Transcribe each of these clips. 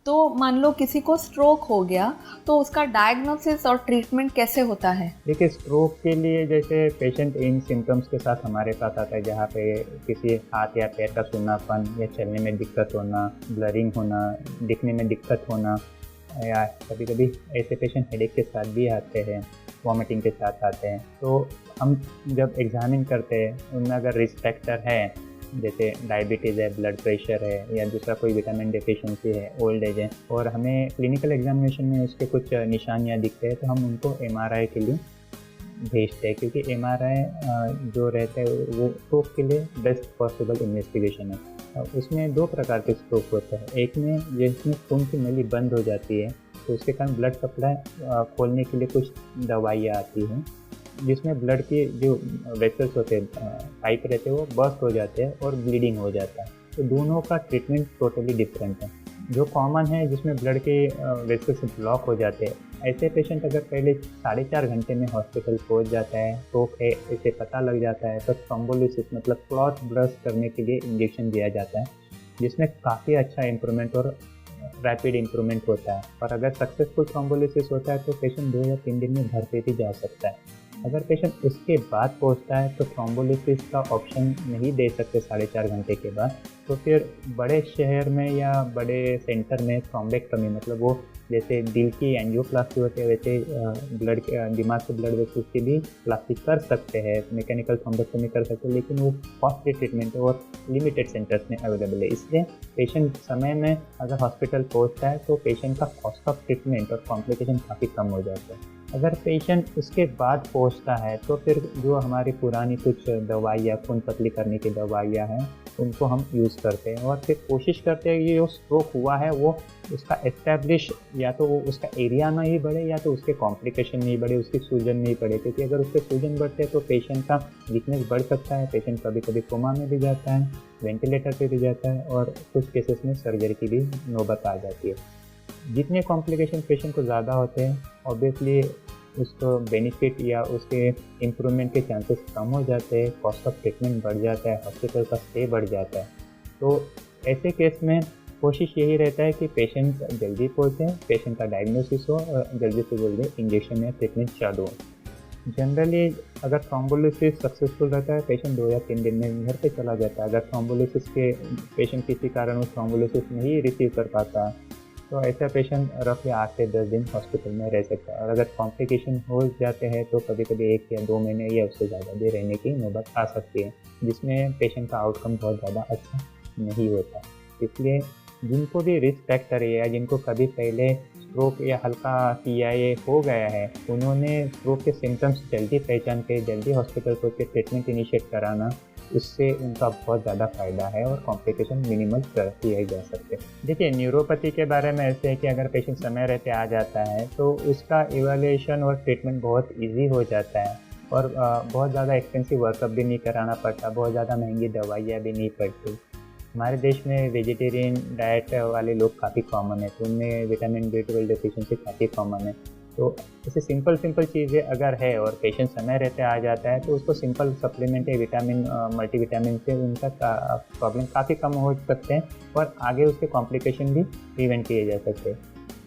तो मान लो किसी को स्ट्रोक हो गया तो उसका डायग्नोसिस और ट्रीटमेंट कैसे होता है? देखिए, स्ट्रोक के लिए जैसे पेशेंट इन सिम्टम्स के साथ हमारे पास आता है, जहाँ पे किसी हाथ या पैर का सूनापन या चलने में दिक्कत होना, ब्लरिंग होना, दिखने में दिक्कत होना, या कभी कभी ऐसे पेशेंट हेडेक के साथ भी आते हैं, वॉमिटिंग के साथ आते हैं। तो हम जब एग्जामिन करते हैं उनमें अगर रिस्क फैक्टर है, जैसे डायबिटीज़ है, ब्लड प्रेशर है, या दूसरा कोई विटामिन डेफिशिएंसी है, ओल्ड एज है, और हमें क्लिनिकल एग्जामिनेशन में उसके कुछ निशानियाँ दिखते हैं, तो हम उनको एमआरआई के लिए भेजते हैं, क्योंकि एमआरआई जो रहता है वो स्ट्रोक के लिए बेस्ट पॉसिबल इन्वेस्टिगेशन है। उसमें दो प्रकार के स्ट्रोक होता है। एक में जिसमें खून की नली बंद हो जाती है, तो उसके कारण ब्लड सप्लाई खोलने के लिए कुछ दवाइयाँ आती हैं, जिसमें ब्लड के जो वेसल्स होते हैं, पाइप रहते हैं, वो बर्स्ट हो जाते हैं और ब्लीडिंग हो जाता है। तो दोनों का ट्रीटमेंट टोटली डिफरेंट है। जो कॉमन है जिसमें ब्लड के वेसल्स ब्लॉक हो जाते हैं, ऐसे पेशेंट अगर पहले 4.5 घंटे में हॉस्पिटल पहुंच जाता है, स्ट्रोक है इसे पता लग जाता है, तो थ्रोम्बोलिसिस मतलब क्लॉट बर्स्ट करने के लिए इंजेक्शन दिया जाता है, जिसमें काफ़ी अच्छा इम्प्रूवमेंट और रैपिड इम्प्रूवमेंट होता है। और अगर सक्सेसफुल थ्रोम्बोलिसिस होता है तो पेशेंट 2 या 3 दिन में घर पे भी जा सकता है। अगर पेशेंट उसके बाद पहुंचता है तो थ्रोम्बोलिसिस का ऑप्शन नहीं दे सकते 4.5 घंटे के बाद, तो फिर बड़े शहर में या बड़े सेंटर में थ्रोम्बेक्टमी मतलब वो जैसे दिल की एंजियोप्लास्टी होती है, वैसे ब्लड दिमाग के ब्लड वेसल्स की भी प्लास्टिक कर सकते हैं, मैकेनिकल थ्रोम्बेक्टमी कर सकते हैं, लेकिन वो कॉस्टली ट्रीटमेंट है और लिमिटेड सेंटर्स में अवेलेबल है। इसलिए पेशेंट समय में अगर हॉस्पिटल पहुंचता है तो पेशेंट का कॉस्ट ऑफ ट्रीटमेंट और कॉम्प्लिकेशन काफ़ी कम हो जाता है। अगर पेशेंट उसके बाद पहुंचता है तो फिर जो हमारी पुरानी कुछ दवाइयाँ, खून पतली करने की दवाइयाँ हैं, उनको हम यूज़ करते हैं और फिर कोशिश करते हैं कि जो स्ट्रोक हुआ है वो उसका एस्टेब्लिश, या तो वो उसका एरिया नहीं बढ़े या तो उसके कॉम्प्लिकेशन नहीं बढ़े, उसकी सूजन नहीं बढ़े, क्योंकि अगर उसके सूजन बढ़ते हैं तो पेशेंट का वीकनेस बढ़ सकता है, पेशेंट कभी कभी कोमा में भी जाता है, वेंटिलेटर पे भी जाता है, और कुछ केसेस में सर्जरी की भी नौबत आ जाती है। जितने कॉम्प्लिकेशन पेशेंट को ज़्यादा होते हैं, ऑब्वियसली उसको बेनिफिट या उसके इम्प्रूवमेंट के चांसेस कम हो जाते हैं, कॉस्ट ऑफ ट्रीटमेंट बढ़ जाता है, हॉस्पिटल का स्टे बढ़ जाता है। तो ऐसे केस में कोशिश यही रहता है कि पेशेंट जल्दी पहुँचे, पेशेंट का डायग्नोसिस हो और जल्दी से जल्दी इंजेक्शन या ट्रीटमेंट चालू हो। जनरली अगर थ्रोम्बोलिसिस सक्सेसफुल रहता है, पेशेंट 2 या 3 दिन में घर पे चला जाता है। अगर थ्रोम्बोलिसिस के पेशेंट किसी कारण वो थ्रोम्बोलिसिस नहीं रिसीव कर पाता, तो ऐसा पेशेंट रफली 8 से 10 दिन हॉस्पिटल में रह सकता है। और अगर कॉम्प्लिकेशन हो जाते हैं तो कभी कभी 1 या 2 महीने या उससे ज़्यादा भी रहने की नौबत आ सकती है, जिसमें पेशेंट का आउटकम बहुत ज़्यादा अच्छा नहीं होता। इसलिए जिनको भी रिस्क फैक्टर है या जिनको कभी पहले स्ट्रोक या हल्का TIA हो गया है, उन्होंने स्ट्रोक के सिम्टम्स जल्दी पहचान के जल्दी हॉस्पिटल पहुँच के ट्रीटमेंट इनिशिएट कराना, उससे उनका बहुत ज़्यादा फ़ायदा है और कॉम्प्लिकेशन मिनिमल कर दिए जा सकते हैं। देखिए, न्यूरोपैथी के बारे में ऐसे है कि अगर पेशेंट समय रहते आ जाता है तो उसका इवैल्यूएशन और ट्रीटमेंट बहुत इजी हो जाता है, और बहुत ज़्यादा एक्सपेंसिव वर्कअप भी नहीं कराना पड़ता, बहुत ज़्यादा महंगी दवाइयाँ भी नहीं पड़ती। हमारे देश में वेजिटेरियन डाइट वाले लोग काफ़ी कॉमन है, तो उनमें विटामिन B12 डेफिशिएंसी काफ़ी कॉमन है। तो ऐसे सिंपल चीज़ें अगर है और पेशेंट समय रहते आ जाता है तो उसको सिंपल सप्लीमेंट या विटामिन मल्टीविटामिन से उनका प्रॉब्लम काफ़ी कम हो सकते हैं और आगे उसके कॉम्प्लिकेशन भी प्रिवेंट किए जा सकते हैं।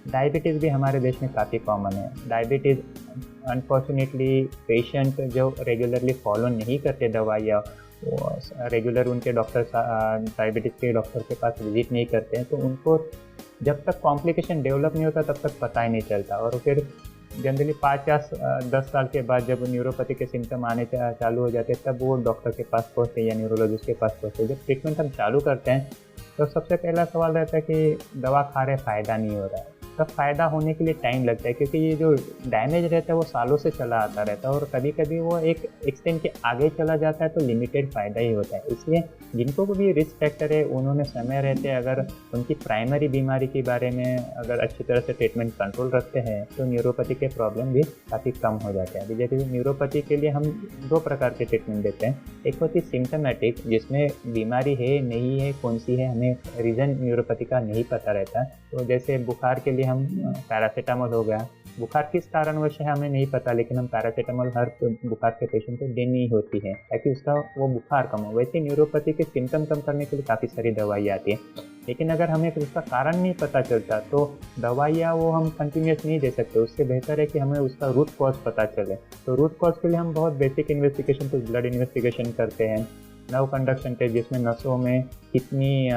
डायबिटीज़ भी हमारे देश में काफ़ी कॉमन है। डायबिटीज़ अनफॉर्चुनेटली पेशेंट जो रेगुलरली फॉलो नहीं करते दवाइयाँ, रेगुलर उनके डॉक्टर डायबिटीज़ के डॉक्टर के पास विजिट नहीं करते हैं, तो उनको जब तक कॉम्प्लिकेशन डेवलप नहीं होता तब तक पता ही नहीं चलता, और फिर जनरली 5 या 10 साल के बाद जब न्यूरोपैथी के सिम्टम आने चालू हो जाते हैं तब वो डॉक्टर के पास पहुँचते हैं या न्यूरोलॉजिस्ट के पास पहुँचते हैं। जब ट्रीटमेंट हम चालू करते हैं तो सबसे पहला सवाल रहता है कि दवा खा रहे फ़ायदा नहीं हो रहा है। तब फ़ायदा होने के लिए टाइम लगता है, क्योंकि ये जो डैमेज रहता है वो सालों से चला आता रहता है, और कभी कभी वो एक एक्सटेंट के आगे चला जाता है तो लिमिटेड फ़ायदा ही होता है। इसलिए जिनको भी रिस्क फैक्टर है उन्होंने समय रहते अगर उनकी प्राइमरी बीमारी के बारे में अगर अच्छी तरह से ट्रीटमेंट कंट्रोल रखते हैं तो न्यूरोपैथी के प्रॉब्लम भी काफ़ी कम हो जाते हैं। अभी जैसे न्यूरोपैथी के लिए हम 2 प्रकार के ट्रीटमेंट देते हैं। एक होती है सिम्टमेटिक, जिसमें बीमारी है नहीं है कौन सी है हमें रीज़न न्यूरोपैथी का नहीं पता रहता, तो जैसे बुखार के लिए हम पैरासीटामोल हो गया, बुखार किस कारणवश है हमें नहीं पता, लेकिन हम पैरासीटामोल हर बुखार के पेशेंट को देनी होती है ताकि उसका वो बुखार कम हो। वैसे न्यूरोपैथी के सिम्टम कम करने के लिए काफ़ी सारी दवाई आती है। लेकिन अगर हमें फिर उसका कारण नहीं पता चलता तो दवाइयाँ वो हम कंटिन्यूस नहीं दे सकते। उससे बेहतर है कि हमें उसका रूट कॉज पता चले। तो रूट कॉज के लिए हम बहुत बेसिक इन्वेस्टिगेशन, कुछ ब्लड इन्वेस्टिगेशन करते हैं, नर्व कंडक्शन टेस्ट जिसमें नसों में कितनी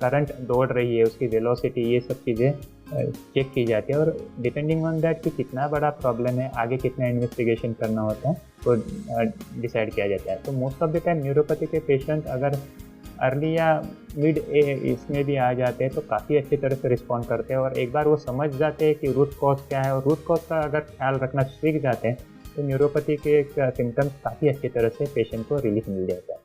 करंट दौड़ रही है, उसकी वेलोसिटी, ये सब चीज़ें चेक की जाती है। और डिपेंडिंग ऑन दैट कि कितना बड़ा प्रॉब्लम है, आगे कितना इन्वेस्टिगेशन करना होता है, तो डिसाइड किया जाता है। तो most of the time neuropathy के पेशेंट अगर अर्ली या मिड इसमें भी आ जाते हैं तो काफ़ी अच्छी तरह से रिस्पॉन्ड करते हैं। और एक बार वो समझ जाते हैं कि रूट कॉज क्या है और रूट कॉज का अगर ख्याल रखना सीख जाते हैं तो न्यूरोपैथी के सिम्टम्स काफ़ी अच्छी तरह से पेशेंट को रिलीफ मिल जाता है।